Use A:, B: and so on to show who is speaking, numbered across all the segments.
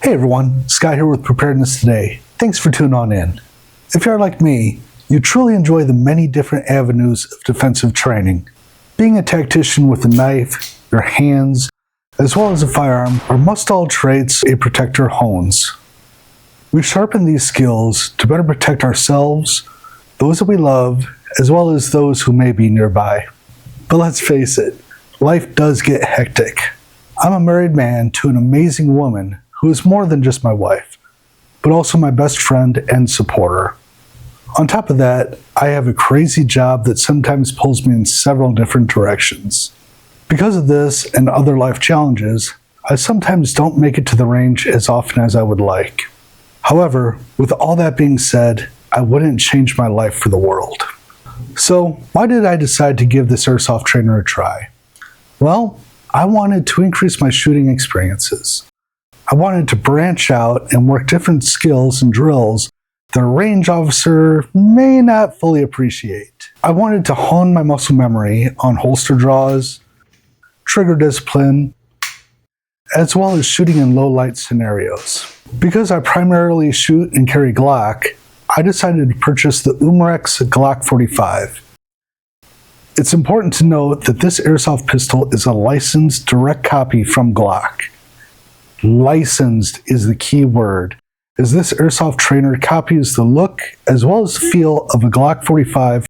A: Hey everyone, Scott here with Preparedness Today. Thanks for tuning on in. If you're like me, you truly enjoy the many different avenues of defensive training. Being a tactician with a knife, your hands, as well as a firearm are must-all traits a protector hones. We sharpen these skills to better protect ourselves, those that we love, as well as those who may be nearby. But let's face it, life does get hectic. I'm a married man to an amazing woman who is more than just my wife, but also my best friend and supporter. On top of that, I have a crazy job that sometimes pulls me in several different directions. Because of this and other life challenges, I sometimes don't make it to the range as often as I would like. However, with all that being said, I wouldn't change my life for the world. So, why did I decide to give this Airsoft Trainer a try? Well, I wanted to increase my shooting experiences. I wanted to branch out and work different skills and drills that a range officer may not fully appreciate. I wanted to hone my muscle memory on holster draws, trigger discipline, as well as shooting in low light scenarios. Because I primarily shoot and carry Glock, I decided to purchase the Umarex Glock 45. It's important to note that this airsoft pistol is a licensed direct copy from Glock. Licensed is the key word, as this Airsoft Trainer copies the look as well as the feel of a Glock 45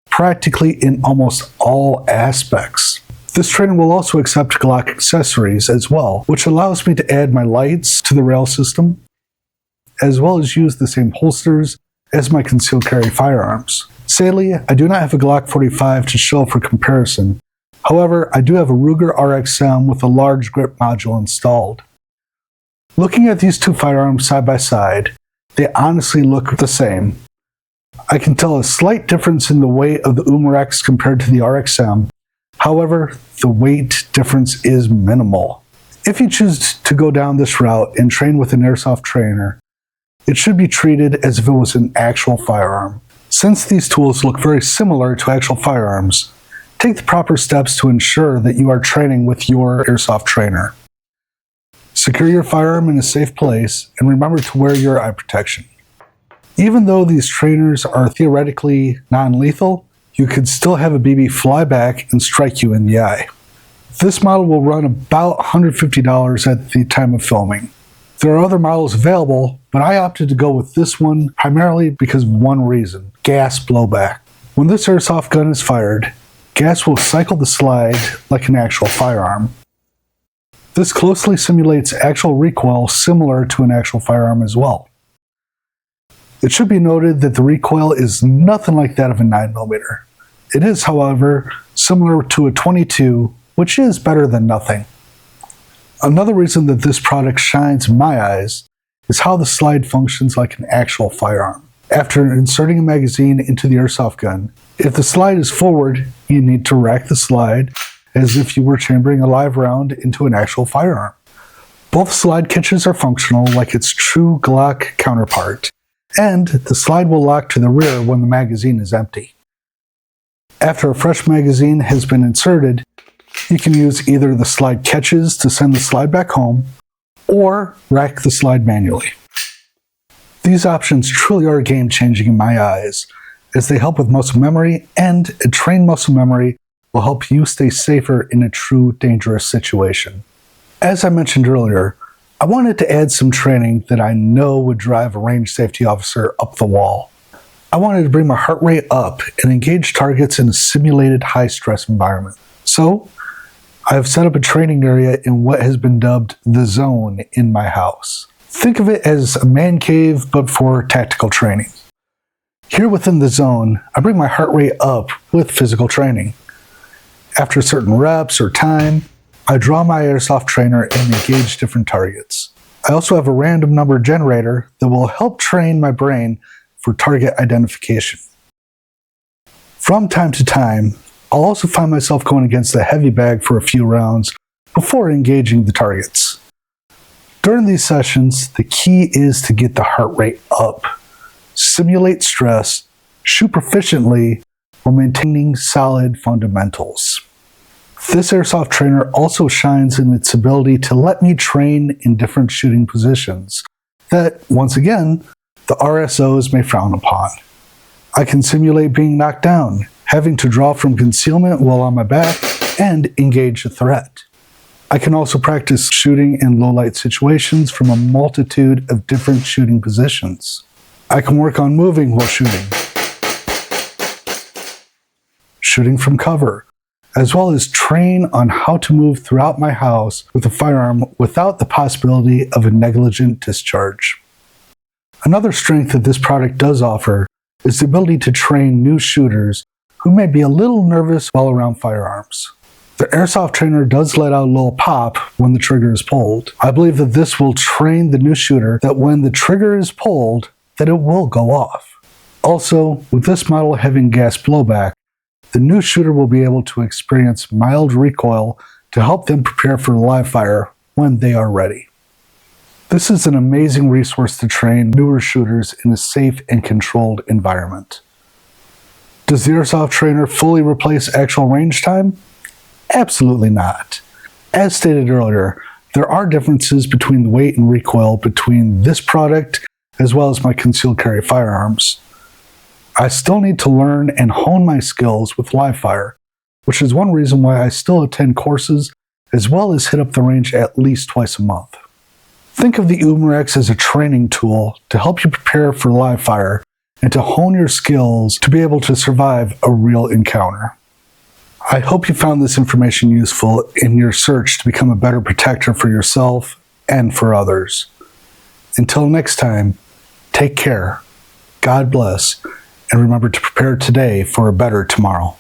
A: practically in almost all aspects. This trainer will also accept Glock accessories as well, which allows me to add my lights to the rail system, as well as use the same holsters as my concealed carry firearms. Sadly, I do not have a Glock 45 to show for comparison. However, I do have a Ruger RXM with a large grip module installed. Looking at these two firearms side by side, they honestly look the same. I can tell a slight difference in the weight of the Umarex compared to the RXM. However, the weight difference is minimal. If you choose to go down this route and train with an Airsoft Trainer, it should be treated as if it was an actual firearm. Since these tools look very similar to actual firearms, take the proper steps to ensure that you are training with your Airsoft Trainer. Secure your firearm in a safe place and remember to wear your eye protection. Even though these trainers are theoretically non-lethal, you could still have a BB fly back and strike you in the eye. This model will run about $150 at the time of filming. There are other models available, but I opted to go with this one primarily because of one reason: gas blowback. When this airsoft gun is fired, gas will cycle the slide like an actual firearm. This closely simulates actual recoil similar to an actual firearm as well. It should be noted that the recoil is nothing like that of a 9mm. It is, however, similar to a .22, which is better than nothing. Another reason that this product shines in my eyes is how the slide functions like an actual firearm. After inserting a magazine into the airsoft gun, if the slide is forward, you need to rack the slide as if you were chambering a live round into an actual firearm. Both slide catches are functional like its true Glock counterpart, and the slide will lock to the rear when the magazine is empty. After a fresh magazine has been inserted, you can use either the slide catches to send the slide back home, or rack the slide manually. These options truly are game-changing in my eyes, as they help with muscle memory, and a trained muscle memory will help you stay safer in a true dangerous situation. As I mentioned earlier, I wanted to add some training that I know would drive a range safety officer up the wall. I wanted to bring my heart rate up and engage targets in a simulated high-stress environment. So, I have set up a training area in what has been dubbed the zone in my house. Think of it as a man cave, but for tactical training. Here within the zone, I bring my heart rate up with physical training. After certain reps or time, I draw my Airsoft Trainer and engage different targets. I also have a random number generator that will help train my brain for target identification. From time to time, I'll also find myself going against the heavy bag for a few rounds before engaging the targets. During these sessions, the key is to get the heart rate up, simulate stress, shoot proficiently, while maintaining solid fundamentals. This Airsoft Trainer also shines in its ability to let me train in different shooting positions that, once again, the RSOs may frown upon. I can simulate being knocked down, having to draw from concealment while on my back, and engage a threat. I can also practice shooting in low-light situations from a multitude of different shooting positions. I can work on moving while shooting from cover, as well as train on how to move throughout my house with a firearm without the possibility of a negligent discharge. Another strength that this product does offer is the ability to train new shooters who may be a little nervous while around firearms. The Airsoft Trainer does let out a little pop when the trigger is pulled. I believe that this will train the new shooter that when the trigger is pulled, that it will go off. Also, with this model having gas blowback, the new shooter will be able to experience mild recoil to help them prepare for live fire when they are ready. This is an amazing resource to train newer shooters in a safe and controlled environment. Does the Airsoft Trainer fully replace actual range time? Absolutely not. As stated earlier, there are differences between the weight and recoil between this product as well as my concealed carry firearms. I still need to learn and hone my skills with live fire, which is one reason why I still attend courses as well as hit up the range at least twice a month. Think of the Umarex as a training tool to help you prepare for live fire and to hone your skills to be able to survive a real encounter. I hope you found this information useful in your search to become a better protector for yourself and for others. Until next time, take care, God bless, and remember to prepare today for a better tomorrow.